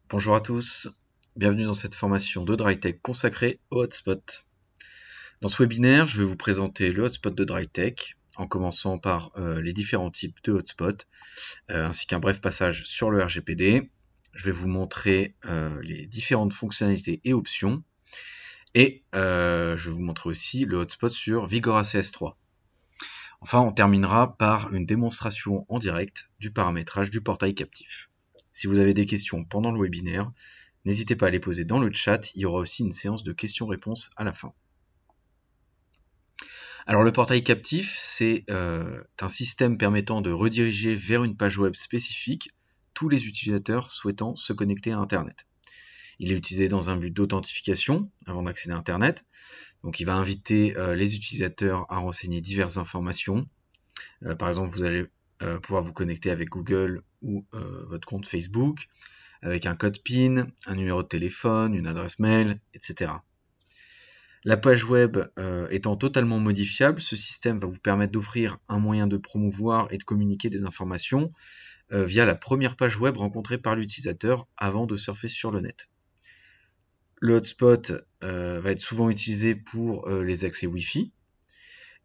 Bonjour à tous, bienvenue dans cette formation de DryTech consacrée au hotspot. Dans ce webinaire, je vais vous présenter le hotspot de DryTech, en commençant par les différents types de hotspot, ainsi qu'un bref passage sur le RGPD. Je vais vous montrer les différentes fonctionnalités et options, et je vais vous montrer aussi le hotspot sur Vigora CS3. Enfin, on terminera par une démonstration en direct du paramétrage du portail captif. Si vous avez des questions pendant le webinaire, n'hésitez pas à les poser dans le chat, il y aura aussi une séance de questions-réponses à la fin. Alors le portail captif, c'est un système permettant de rediriger vers une page web spécifique tous les utilisateurs souhaitant se connecter à Internet. Il est utilisé dans un but d'authentification avant d'accéder à Internet. Donc il va inviter les utilisateurs à renseigner diverses informations. Par exemple, vous allez pouvoir vous connecter avec Google ou votre compte Facebook, avec un code PIN, un numéro de téléphone, une adresse mail, etc. La page web étant totalement modifiable, ce système va vous permettre d'offrir un moyen de promouvoir et de communiquer des informations via la première page web rencontrée par l'utilisateur avant de surfer sur le net. Le hotspot va être souvent utilisé pour les accès Wi-Fi,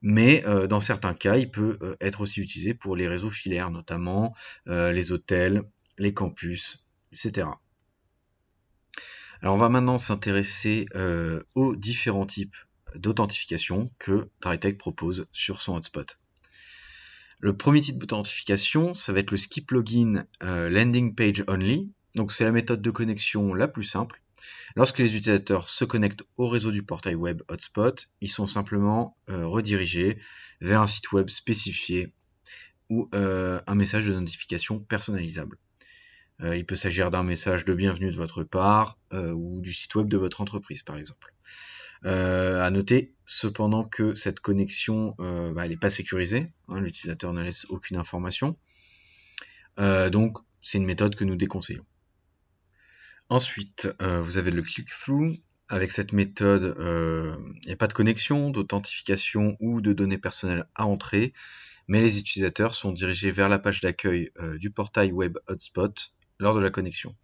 mais dans certains cas, il peut être aussi utilisé pour les réseaux filaires, notamment les hôtels, les campus, etc. Alors on va maintenant s'intéresser aux différents types d'authentification que DryTech propose sur son hotspot. Le premier type d'authentification, ça va être le skip login landing page only. Donc c'est la méthode de connexion la plus simple. Lorsque les utilisateurs se connectent au réseau du portail web hotspot, ils sont simplement redirigés vers un site web spécifié ou un message de notification personnalisable. Il peut s'agir d'un message de bienvenue de votre part ou du site web de votre entreprise par exemple. À noter cependant que cette connexion elle n'est pas sécurisée, hein, l'utilisateur ne laisse aucune information, donc c'est une méthode que nous déconseillons. Ensuite, vous avez le click-through. Avec cette méthode, il n'y a pas de connexion, d'authentification ou de données personnelles à entrer, mais les utilisateurs sont dirigés vers la page d'accueil du portail web hotspot lors de la connexion.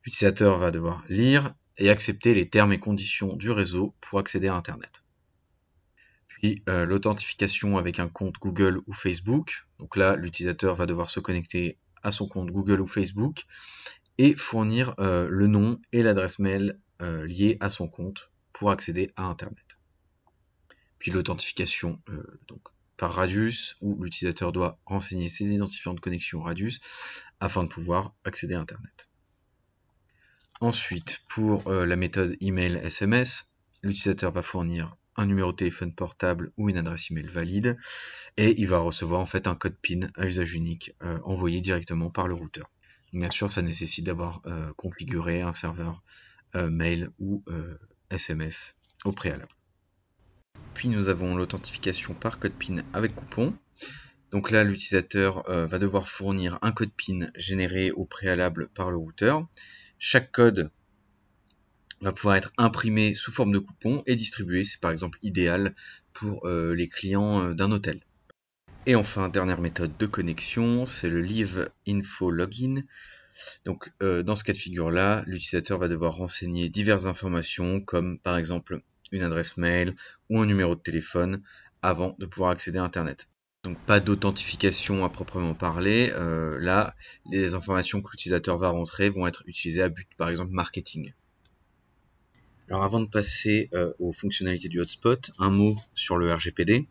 L'utilisateur va devoir lire et accepter les termes et conditions du réseau pour accéder à Internet. Puis l'authentification avec un compte Google ou Facebook. Donc là, l'utilisateur va devoir se connecter à son compte Google ou Facebook et fournir le nom et l'adresse mail liés à son compte pour accéder à Internet. Puis l'authentification donc par Radius, où l'utilisateur doit renseigner ses identifiants de connexion Radius afin de pouvoir accéder à Internet. Ensuite, pour la méthode email SMS, l'utilisateur va fournir un numéro de téléphone portable ou une adresse email valide et il va recevoir en fait un code PIN à usage unique envoyé directement par le routeur. Bien sûr, ça nécessite d'avoir configuré un serveur mail ou SMS au préalable. Puis nous avons l'authentification par code PIN avec coupon. Donc là, l'utilisateur va devoir fournir un code PIN généré au préalable par le routeur. Chaque code va pouvoir être imprimé sous forme de coupon et distribué. C'est par exemple idéal pour les clients d'un hôtel. Et enfin, dernière méthode de connexion, c'est le Leave Info Login. Donc dans ce cas de figure-là, l'utilisateur va devoir renseigner diverses informations comme par exemple une adresse mail ou un numéro de téléphone avant de pouvoir accéder à Internet. Donc pas d'authentification à proprement parler. Là, les informations que l'utilisateur va rentrer vont être utilisées à but par exemple marketing. Alors avant de passer aux fonctionnalités du hotspot, un mot sur le RGPD.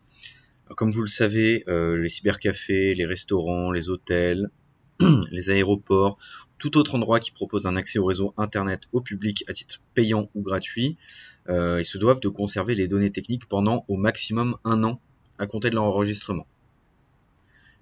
Alors, comme vous le savez, les cybercafés, les restaurants, les hôtels, les aéroports, tout autre endroit qui propose un accès au réseau internet au public à titre payant ou gratuit, ils se doivent de conserver les données techniques pendant au maximum 1 an à compter de leur enregistrement.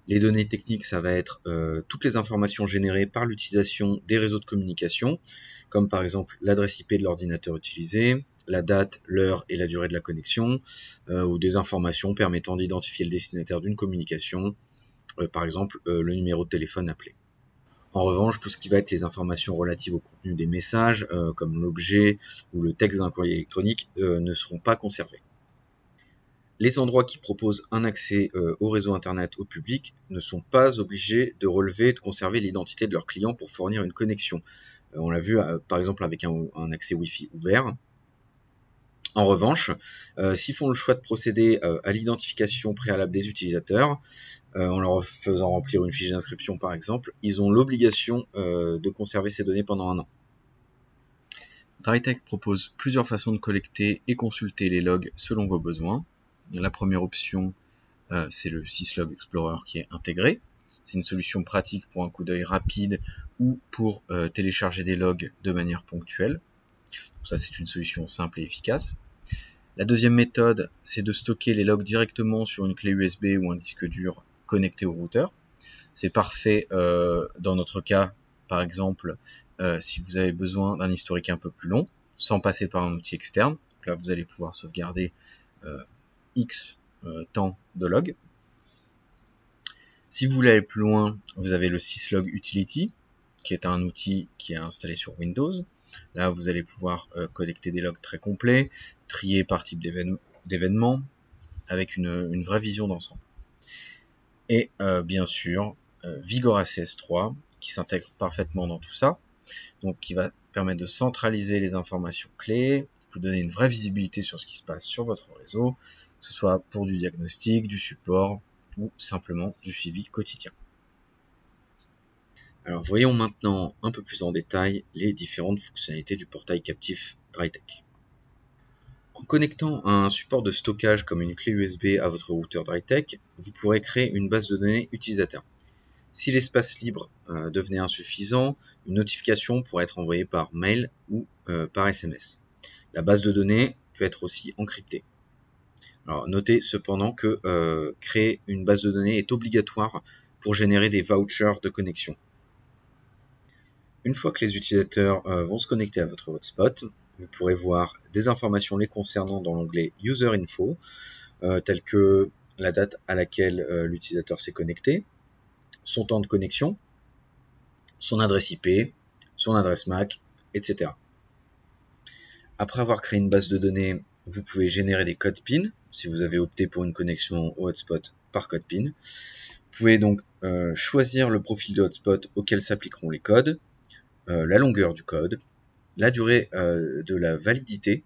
Les données techniques, ça va être toutes les informations générées par l'utilisation des réseaux de communication, comme par exemple l'adresse IP de l'ordinateur utilisé, la date, l'heure et la durée de la connexion, ou des informations permettant d'identifier le destinataire d'une communication, par exemple le numéro de téléphone appelé. En revanche, tout ce qui va être les informations relatives au contenu des messages, comme l'objet ou le texte d'un courrier électronique, ne seront pas conservés. Les endroits qui proposent un accès au réseau internet au public ne sont pas obligés de relever et de conserver l'identité de leurs clients pour fournir une connexion. On l'a vu par exemple avec un accès Wi-Fi ouvert. En revanche, s'ils font le choix de procéder à l'identification préalable des utilisateurs, en leur faisant remplir une fiche d'inscription par exemple, ils ont l'obligation de conserver ces données pendant 1 an. DryTech propose plusieurs façons de collecter et consulter les logs selon vos besoins. La première option, c'est le Syslog Explorer qui est intégré. C'est une solution pratique pour un coup d'œil rapide ou pour télécharger des logs de manière ponctuelle. Donc ça, c'est une solution simple et efficace. La deuxième méthode, c'est de stocker les logs directement sur une clé USB ou un disque dur connecté au routeur. C'est parfait dans notre cas, par exemple, si vous avez besoin d'un historique un peu plus long, sans passer par un outil externe. Donc là, vous allez pouvoir sauvegarder X temps de log. Si vous voulez aller plus loin, vous avez le Syslog Utility, qui est un outil qui est installé sur Windows. Là, vous allez pouvoir collecter des logs très complets, trier par type d'événement, avec une vraie vision d'ensemble. Et bien sûr, Vigor ACS3, qui s'intègre parfaitement dans tout ça, donc qui va permettre de centraliser les informations clés, vous donner une vraie visibilité sur ce qui se passe sur votre réseau, que ce soit pour du diagnostic, du support ou simplement du suivi quotidien. Alors voyons maintenant un peu plus en détail les différentes fonctionnalités du portail captif DryTech. En connectant un support de stockage comme une clé USB à votre routeur DryTech, vous pourrez créer une base de données utilisateur. Si l'espace libre devenait insuffisant, une notification pourrait être envoyée par mail ou par SMS. La base de données peut être aussi encryptée. Alors, notez cependant que créer une base de données est obligatoire pour générer des vouchers de connexion. Une fois que les utilisateurs vont se connecter à votre hotspot, vous pourrez voir des informations les concernant dans l'onglet User Info, telles que la date à laquelle l'utilisateur s'est connecté, son temps de connexion, son adresse IP, son adresse MAC, etc. Après avoir créé une base de données, vous pouvez générer des codes PIN, si vous avez opté pour une connexion au hotspot par code PIN. Vous pouvez donc choisir le profil de hotspot auquel s'appliqueront les codes, la longueur du code, la durée de la validité,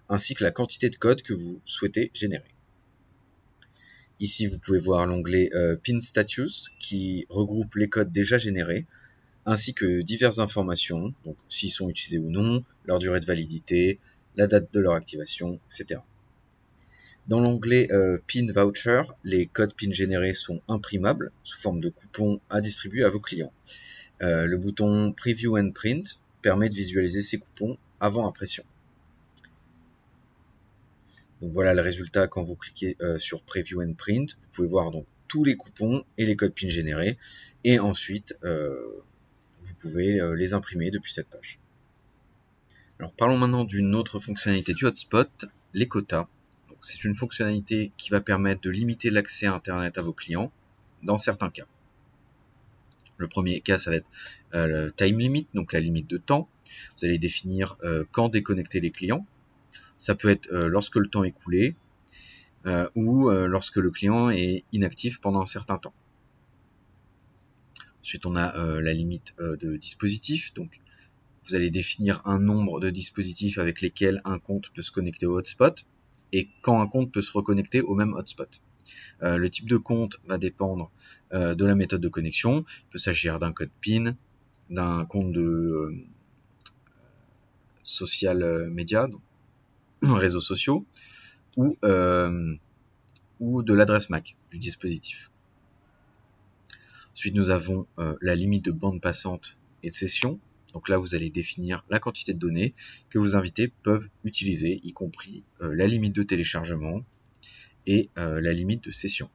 ainsi que la quantité de code que vous souhaitez générer. Ici, vous pouvez voir l'onglet PIN Status qui regroupe les codes déjà générés, ainsi que diverses informations, donc s'ils sont utilisés ou non, leur durée de validité, la date de leur activation, etc. Dans l'onglet PIN Voucher, les codes PIN générés sont imprimables sous forme de coupons à distribuer à vos clients. Le bouton Preview and Print permet de visualiser ces coupons avant impression. Donc voilà le résultat quand vous cliquez sur Preview and Print. Vous pouvez voir donc tous les coupons et les codes PIN générés. Et ensuite, vous pouvez les imprimer depuis cette page. Alors parlons maintenant d'une autre fonctionnalité du hotspot, les quotas. C'est une fonctionnalité qui va permettre de limiter l'accès à Internet à vos clients dans certains cas. Le premier cas, ça va être le time limit, donc la limite de temps. Vous allez définir quand déconnecter les clients. Ça peut être lorsque le temps est écoulé ou lorsque le client est inactif pendant un certain temps. Ensuite, on a la limite de dispositifs. Donc, vous allez définir un nombre de dispositifs avec lesquels un compte peut se connecter au hotspot et quand un compte peut se reconnecter au même hotspot. Le type de compte va dépendre de la méthode de connexion. Il peut s'agir d'un code PIN, d'un compte de social media, donc réseaux sociaux, ou de l'adresse MAC du dispositif. Ensuite, nous avons la limite de bande passante et de session. Donc là, vous allez définir la quantité de données que vos invités peuvent utiliser, y compris la limite de téléchargement et la limite de session.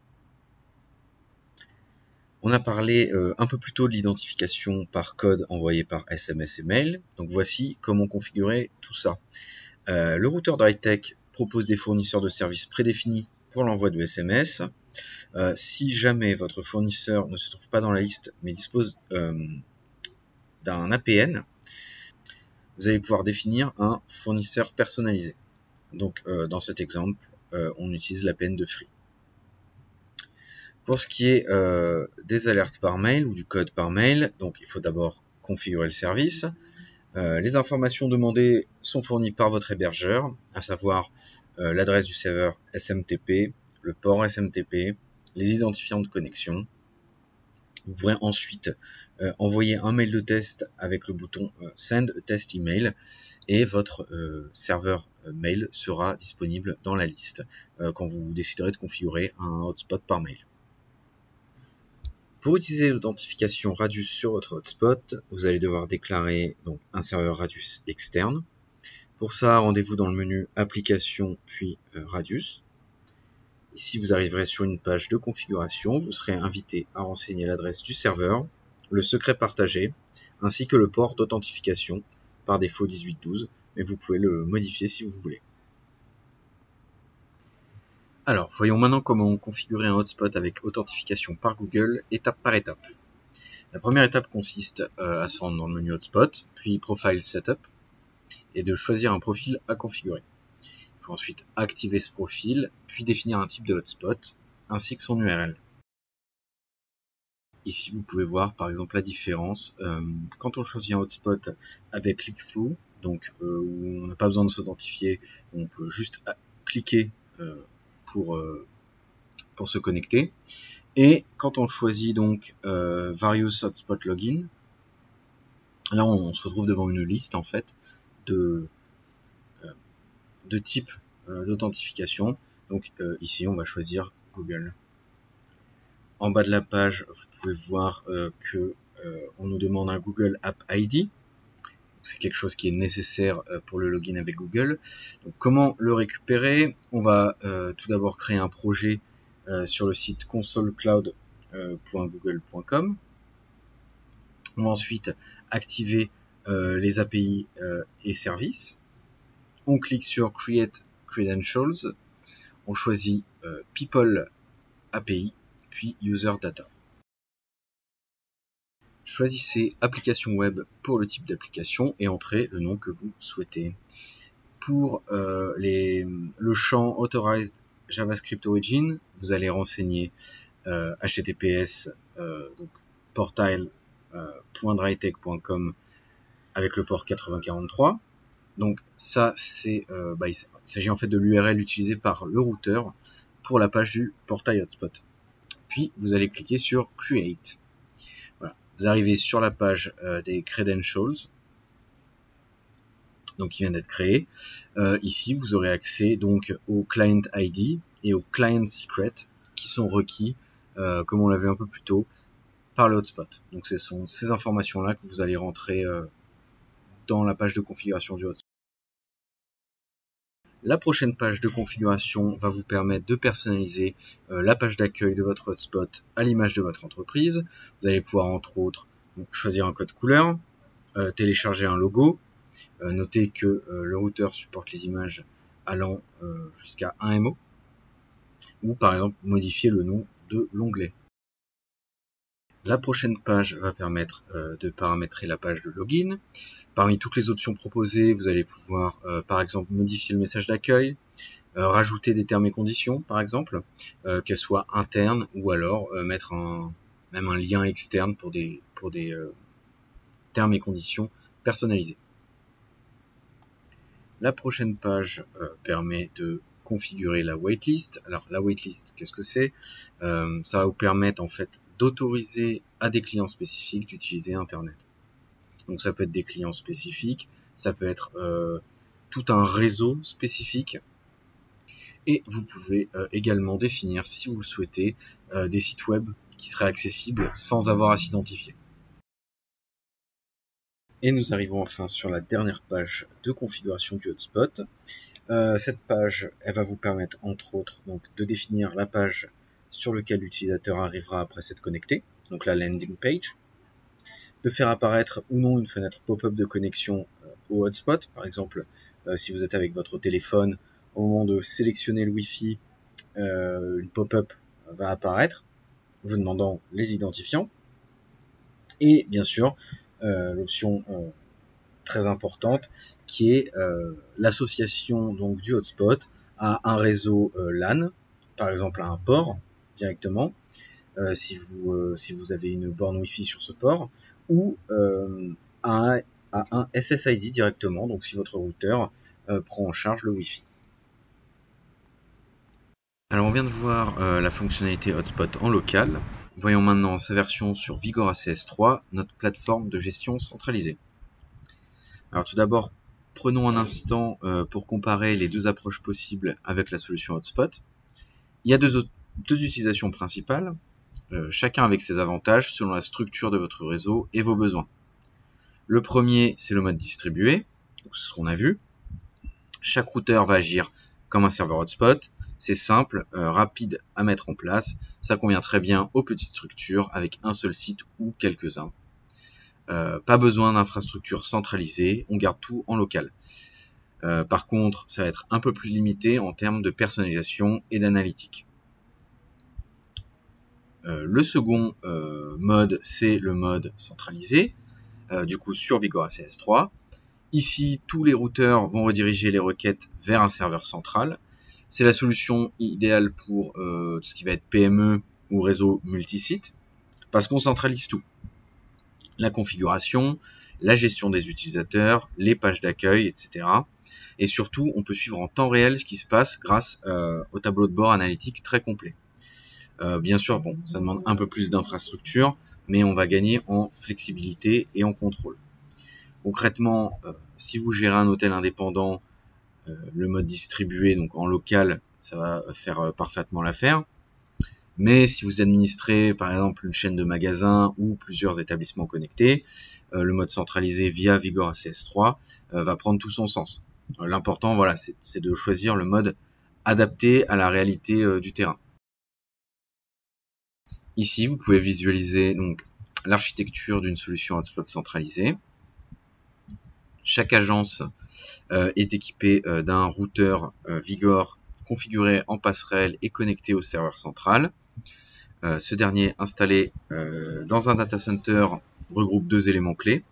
On a parlé un peu plus tôt de l'identification par code envoyé par SMS et mail. Donc voici comment configurer tout ça. Le routeur DryTech propose des fournisseurs de services prédéfinis pour l'envoi de SMS. Si jamais votre fournisseur ne se trouve pas dans la liste mais dispose d'un APN, vous allez pouvoir définir un fournisseur personnalisé. Donc dans cet exemple, on utilise l'APN de Free. Pour ce qui est des alertes par mail ou du code par mail, donc il faut d'abord configurer le service. Les informations demandées sont fournies par votre hébergeur, à savoir l'adresse du serveur SMTP, le port SMTP, les identifiants de connexion. Vous pourrez ensuite envoyer un mail de test avec le bouton Send a Test Email et votre serveur mail sera disponible dans la liste quand vous déciderez de configurer un hotspot par mail. Pour utiliser l'authentification Radius sur votre hotspot, vous allez devoir déclarer donc un serveur Radius externe. Pour ça, rendez-vous dans le menu Applications puis Radius. Ici, vous arriverez sur une page de configuration. Vous serez invité à renseigner l'adresse du serveur, le secret partagé, ainsi que le port d'authentification, par défaut 1812, mais vous pouvez le modifier si vous voulez. Alors, voyons maintenant comment configurer un hotspot avec authentification par Google, étape par étape. La première étape consiste à se rendre dans le menu Hotspot, puis Profile Setup, et de choisir un profil à configurer. Il faut ensuite activer ce profil, puis définir un type de hotspot, ainsi que son URL. Ici, vous pouvez voir par exemple la différence. Quand on choisit un hotspot avec click-through, donc où on n'a pas besoin de s'authentifier, on peut juste cliquer pour se connecter. Et quand on choisit donc Various Hotspot Login, là on se retrouve devant une liste en fait de types d'authentification. Donc ici on va choisir Google. En bas de la page, vous pouvez voir que on nous demande un Google App ID. C'est quelque chose qui est nécessaire pour le login avec Google. Donc comment le récupérer? On va tout d'abord créer un projet sur le site consolecloud.google.com. On va ensuite activer les API et services. On clique sur Create Credentials. On choisit People API, puis User Data. Choisissez application web pour le type d'application et entrez le nom que vous souhaitez. Pour le champ Authorized JavaScript Origin, vous allez renseigner https portal.drytech.com avec le port 8043. Donc ça, il s'agit en fait de l'URL utilisée par le routeur pour la page du portail hotspot. Puis vous allez cliquer sur Create. Voilà. Vous arrivez sur la page des credentials, donc qui vient d'être créé. Ici, vous aurez accès donc au Client ID et au Client Secret qui sont requis, comme on l'a vu un peu plus tôt, par le hotspot. Donc ce sont ces informations-là que vous allez rentrer dans la page de configuration du hotspot. La prochaine page de configuration va vous permettre de personnaliser la page d'accueil de votre hotspot à l'image de votre entreprise. Vous allez pouvoir entre autres choisir un code couleur, télécharger un logo. Notez que le routeur supporte les images allant jusqu'à 1 MO, ou par exemple modifier le nom de l'onglet. La prochaine page va permettre de paramétrer la page de login. Parmi toutes les options proposées, vous allez pouvoir par exemple modifier le message d'accueil, rajouter des termes et conditions par exemple, qu'elles soient internes ou alors mettre même un lien externe pour des termes et conditions personnalisés. La prochaine page permet de configurer la waitlist. Alors la waitlist, qu'est-ce que c'est? Ça va vous permettre en fait d'autoriser à des clients spécifiques d'utiliser Internet. Donc ça peut être des clients spécifiques, ça peut être tout un réseau spécifique. Et vous pouvez également définir, si vous le souhaitez, des sites web qui seraient accessibles sans avoir à s'identifier. Et nous arrivons enfin sur la dernière page de configuration du hotspot. Cette page, elle va vous permettre entre autres donc, de définir la page sur laquelle l'utilisateur arrivera après s'être connecté, donc la landing page, de faire apparaître ou non une fenêtre pop-up de connexion au hotspot. Par exemple, si vous êtes avec votre téléphone, au moment de sélectionner le Wi-Fi, une pop-up va apparaître, vous demandant les identifiants. Et bien sûr, l'option très importante qui est l'association donc du hotspot à un réseau LAN, par exemple à un port directement, si vous avez une borne Wi-Fi sur ce port, ou à à un SSID directement, donc si votre routeur prend en charge le Wi-Fi. Alors on vient de voir la fonctionnalité Hotspot en local. Voyons maintenant sa version sur Vigor ACS 3, notre plateforme de gestion centralisée. Alors tout d'abord, prenons un instant pour comparer les deux approches possibles avec la solution Hotspot. Il y a deux utilisations principales, chacun avec ses avantages selon la structure de votre réseau et vos besoins. Le premier, c'est le mode distribué, donc c'est ce qu'on a vu. Chaque routeur va agir comme un serveur Hotspot. C'est simple, rapide à mettre en place. Ça convient très bien aux petites structures avec un seul site ou quelques-uns. Pas besoin d'infrastructures centralisées, on garde tout en local. Par contre, ça va être un peu plus limité en termes de personnalisation et d'analytique. Le second mode, c'est le mode centralisé, du coup sur Vigor ACS 3. Ici, tous les routeurs vont rediriger les requêtes vers un serveur central. C'est la solution idéale pour tout ce qui va être PME ou réseau multisite, parce qu'on centralise tout. La configuration, la gestion des utilisateurs, les pages d'accueil, etc. Et surtout, on peut suivre en temps réel ce qui se passe grâce au tableau de bord analytique très complet. Bien sûr, bon, ça demande un peu plus d'infrastructure, mais on va gagner en flexibilité et en contrôle. Concrètement, si vous gérez un hôtel indépendant, le mode distribué, donc en local, ça va faire parfaitement l'affaire. Mais si vous administrez par exemple une chaîne de magasins ou plusieurs établissements connectés, le mode centralisé via Vigor ACS 3 va prendre tout son sens. L'important, voilà, c'est de choisir le mode adapté à la réalité du terrain. Ici, vous pouvez visualiser donc l'architecture d'une solution Hotspot centralisée. Chaque agence est équipée d'un routeur Vigor configuré en passerelle et connecté au serveur central. Ce dernier installé dans un data center regroupe deux éléments clés.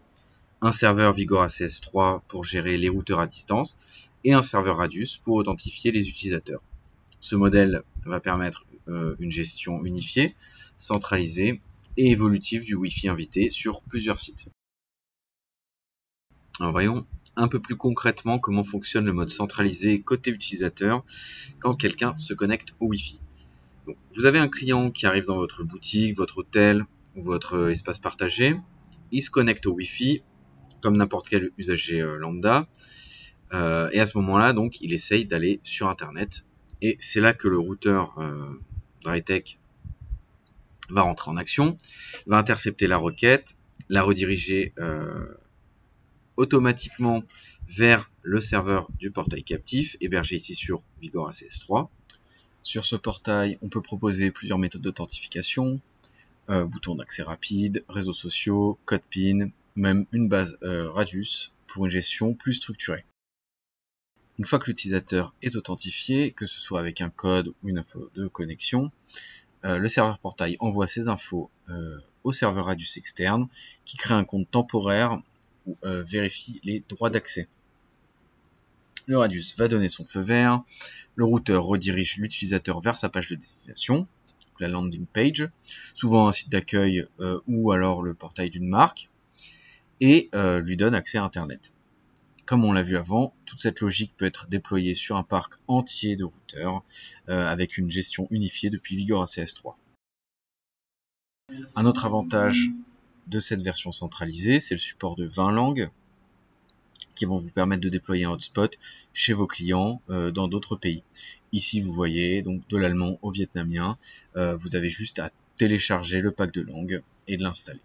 Un serveur Vigor ACS 3 pour gérer les routeurs à distance et un serveur Radius pour authentifier les utilisateurs. Ce modèle va permettre une gestion unifiée, centralisée et évolutive du Wi-Fi invité sur plusieurs sites. Alors voyons un peu plus concrètement comment fonctionne le mode centralisé côté utilisateur quand quelqu'un se connecte au Wi-Fi. Donc, vous avez un client qui arrive dans votre boutique, votre hôtel ou votre espace partagé. Il se connecte au Wi-Fi comme n'importe quel usager lambda. Et à ce moment-là, donc, il essaye d'aller sur Internet. Et c'est là que le routeur Drytech va rentrer en action, va intercepter la requête, la rediriger automatiquement vers le serveur du portail captif, hébergé ici sur Vigor ACS 3. Sur ce portail, on peut proposer plusieurs méthodes d'authentification, bouton d'accès rapide, réseaux sociaux, code PIN, même une base Radius pour une gestion plus structurée. Une fois que l'utilisateur est authentifié, que ce soit avec un code ou une info de connexion, le serveur portail envoie ces infos au serveur Radius externe qui crée un compte temporaire ou vérifie les droits d'accès. Le Radius va donner son feu vert, le routeur redirige l'utilisateur vers sa page de destination, la landing page, souvent un site d'accueil ou alors le portail d'une marque, et lui donne accès à Internet. Comme on l'a vu avant, toute cette logique peut être déployée sur un parc entier de routeurs avec une gestion unifiée depuis Vigor ACS 3. Un autre avantage de cette version centralisée, c'est le support de 20 langues qui vont vous permettre de déployer un hotspot chez vos clients dans d'autres pays. Ici, vous voyez donc de l'allemand au vietnamien. Vous avez juste à télécharger le pack de langue et de l'installer.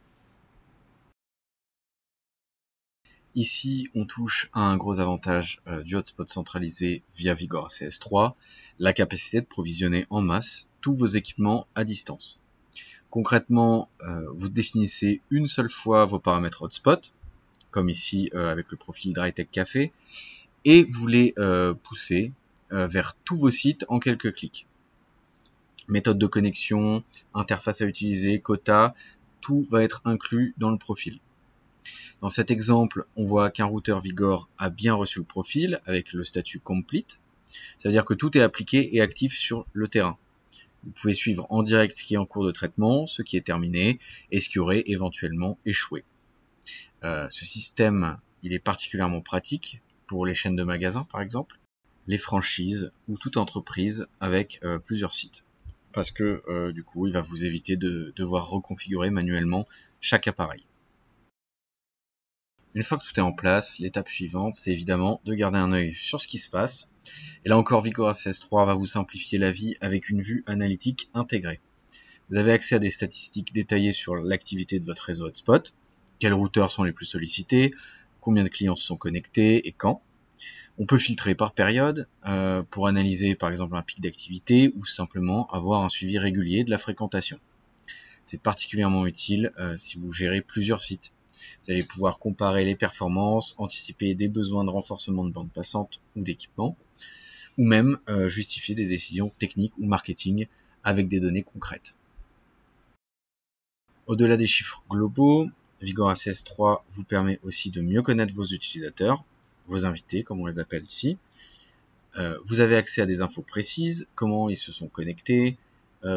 Ici, on touche à un gros avantage du hotspot centralisé via Vigor ACS 3, la capacité de provisionner en masse tous vos équipements à distance. Concrètement, vous définissez une seule fois vos paramètres hotspot, comme ici avec le profil Drytech Café, et vous les poussez vers tous vos sites en quelques clics. Méthode de connexion, interface à utiliser, quota, tout va être inclus dans le profil. Dans cet exemple, on voit qu'un routeur Vigor a bien reçu le profil avec le statut complete. Ça veut dire que tout est appliqué et actif sur le terrain. Vous pouvez suivre en direct ce qui est en cours de traitement, ce qui est terminé et ce qui aurait éventuellement échoué. Ce système il est particulièrement pratique pour les chaînes de magasins par exemple, les franchises ou toute entreprise avec plusieurs sites. Parce que du coup, il va vous éviter de devoir reconfigurer manuellement chaque appareil. Une fois que tout est en place, l'étape suivante, c'est évidemment de garder un œil sur ce qui se passe. Et là encore, VigoraCS 3 va vous simplifier la vie avec une vue analytique intégrée. Vous avez accès à des statistiques détaillées sur l'activité de votre réseau hotspot, quels routeurs sont les plus sollicités, combien de clients se sont connectés et quand. On peut filtrer par période pour analyser par exemple un pic d'activité ou simplement avoir un suivi régulier de la fréquentation. C'est particulièrement utile si vous gérez plusieurs sites. Vous allez pouvoir comparer les performances, anticiper des besoins de renforcement de bande passante ou d'équipement, ou même justifier des décisions techniques ou marketing avec des données concrètes. Au-delà des chiffres globaux, VigoraCS 3 vous permet aussi de mieux connaître vos utilisateurs, vos invités, comme on les appelle ici. Vous avez accès à des infos précises, comment ils se sont connectés,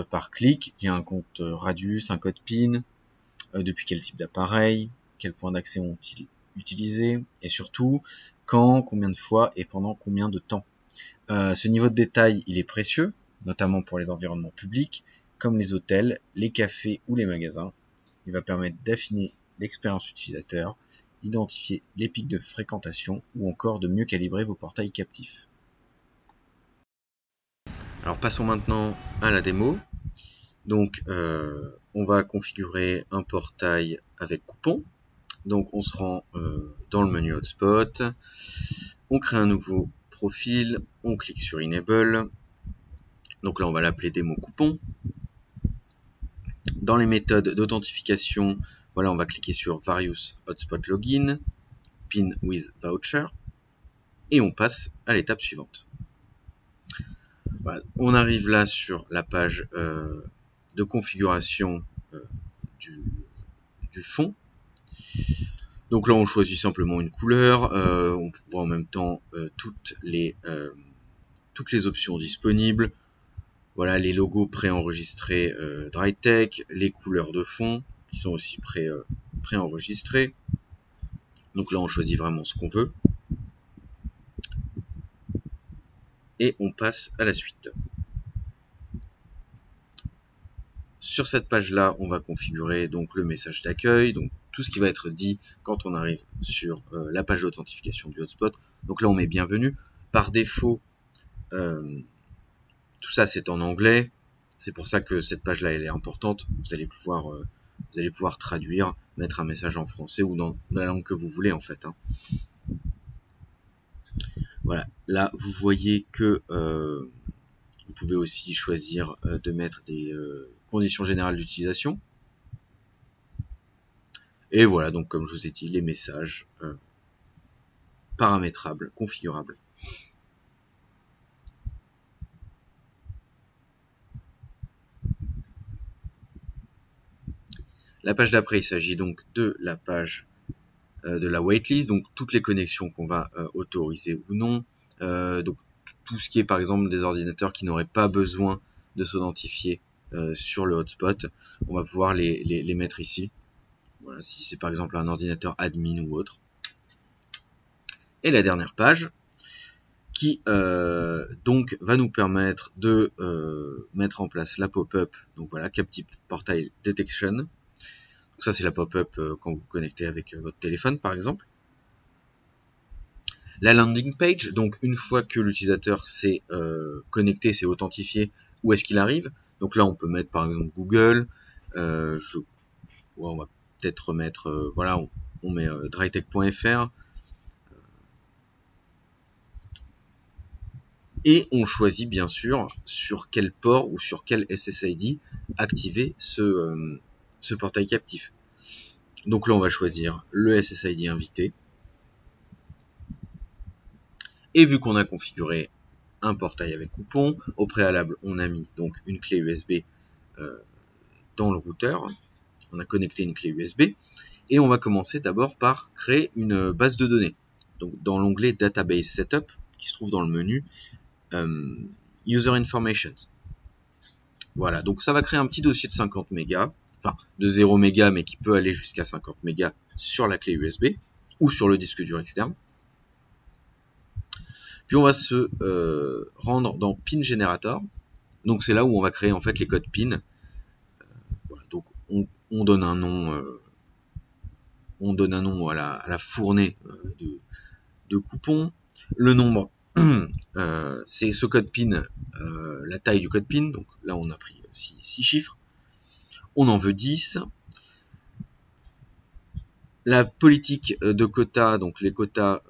par clic, via un compte Radius, un code PIN, depuis quel type d'appareil, quels points d'accès ont-ils utilisé, et surtout, quand, combien de fois et pendant combien de temps. Ce niveau de détail, il est précieux, notamment pour les environnements publics, comme les hôtels, les cafés ou les magasins. Il va permettre d'affiner l'expérience utilisateur, d'identifier les pics de fréquentation ou encore de mieux calibrer vos portails captifs. Alors passons maintenant à la démo. Donc on va configurer un portail avec coupon. Donc on se rend dans le menu hotspot, on crée un nouveau profil, on clique sur Enable. Donc là on va l'appeler démo coupon. Dans les méthodes d'authentification, voilà, on va cliquer sur Various Hotspot Login, Pin with Voucher, et on passe à l'étape suivante. Voilà, on arrive là sur la page de configuration du fond. Donc là on choisit simplement une couleur, on voit en même temps toutes les options disponibles. Voilà, les logos préenregistrés DryTech, les couleurs de fond qui sont aussi préenregistrées. Donc là on choisit vraiment ce qu'on veut. Et on passe à la suite. Sur cette page-là, on va configurer donc le message d'accueil, donc tout ce qui va être dit quand on arrive sur la page d'authentification du hotspot. Donc là, on met bienvenue. Par défaut, tout ça c'est en anglais. C'est pour ça que cette page-là elle est importante. Vous allez pouvoir traduire, mettre un message en français ou dans la langue que vous voulez en fait. Voilà. Là, vous voyez que vous pouvez aussi choisir de mettre des conditions générales d'utilisation. Et voilà, donc comme je vous ai dit, les messages paramétrables, configurables. La page d'après, il s'agit donc de la page de la waitlist, donc toutes les connexions qu'on va autoriser ou non. Donc tout ce qui est par exemple des ordinateurs qui n'auraient pas besoin de s'identifier sur le hotspot, on va pouvoir les mettre ici. Voilà, si c'est par exemple un ordinateur admin ou autre. Et la dernière page qui donc va nous permettre de mettre en place la pop-up, donc voilà, Captive Portal Detection. Donc ça c'est la pop-up quand vous vous connectez avec votre téléphone par exemple. La landing page, donc une fois que l'utilisateur s'est connecté, s'est authentifié, où est-ce qu'il arrive? Donc là on peut mettre par exemple Google, on va peut-être remettre, voilà, on met drytech.fr, et on choisit bien sûr sur quel port ou sur quel SSID activer ce portail captif. Donc là on va choisir le SSID invité. Et vu qu'on a configuré un portail avec coupon, au préalable on a mis donc une clé USB dans le routeur, on a connecté une clé USB, et on va commencer d'abord par créer une base de données. Donc dans l'onglet Database Setup, qui se trouve dans le menu User Information. Voilà, donc ça va créer un petit dossier de 50 mégas, enfin de 0 mégas mais qui peut aller jusqu'à 50 mégas sur la clé USB. ou sur le disque dur externe. Puis on va se rendre dans Pin Generator. Donc c'est là où on va créer en fait les codes PIN. Voilà, donc on donne un nom, à la fournée de coupons. Le nombre, c'est ce code PIN, la taille du code PIN. Donc là on a pris 6 chiffres. On en veut 10. La politique de quota, donc les quotas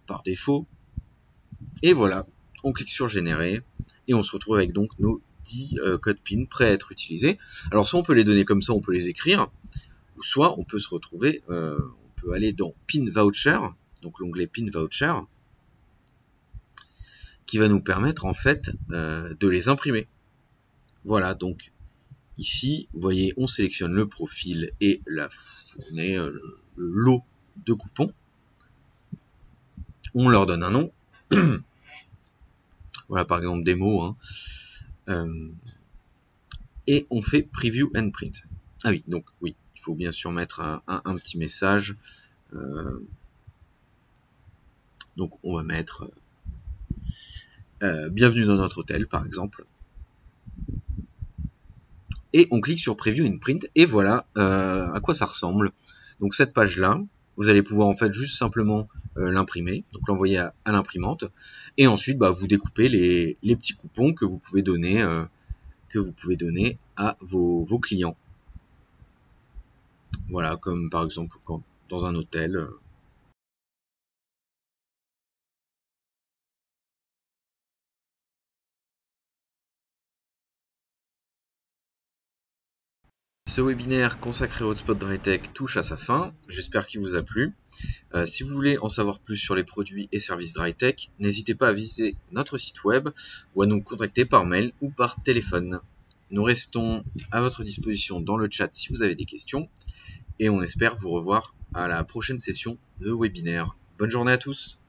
par défaut. Et voilà, on clique sur générer et on se retrouve avec donc nos 10 codes PIN prêts à être utilisés. Alors soit on peut les donner comme ça, on peut les écrire, ou soit on peut se retrouver, on peut aller dans PIN Voucher, donc l'onglet PIN Voucher, qui va nous permettre en fait de les imprimer. Voilà, donc ici, vous voyez, on sélectionne le profil et la fournée, le lot de coupons. On leur donne un nom. Voilà, par exemple des mots. Et on fait Preview and Print. Ah oui, donc oui, il faut bien sûr mettre un petit message. Donc on va mettre Bienvenue dans notre hôtel, par exemple. Et on clique sur Preview and Print. Et voilà à quoi ça ressemble. Donc cette page-là, vous allez pouvoir en fait juste simplement l'imprimer, donc l'envoyer à l'imprimante, et ensuite vous découpez les petits coupons que vous pouvez donner à vos clients. Voilà, comme par exemple quand dans un hôtel. Ce webinaire consacré au hotspot DryTech touche à sa fin. J'espère qu'il vous a plu. Si vous voulez en savoir plus sur les produits et services DryTech, n'hésitez pas à visiter notre site web ou à nous contacter par mail ou par téléphone. Nous restons à votre disposition dans le chat si vous avez des questions et on espère vous revoir à la prochaine session de webinaire. Bonne journée à tous!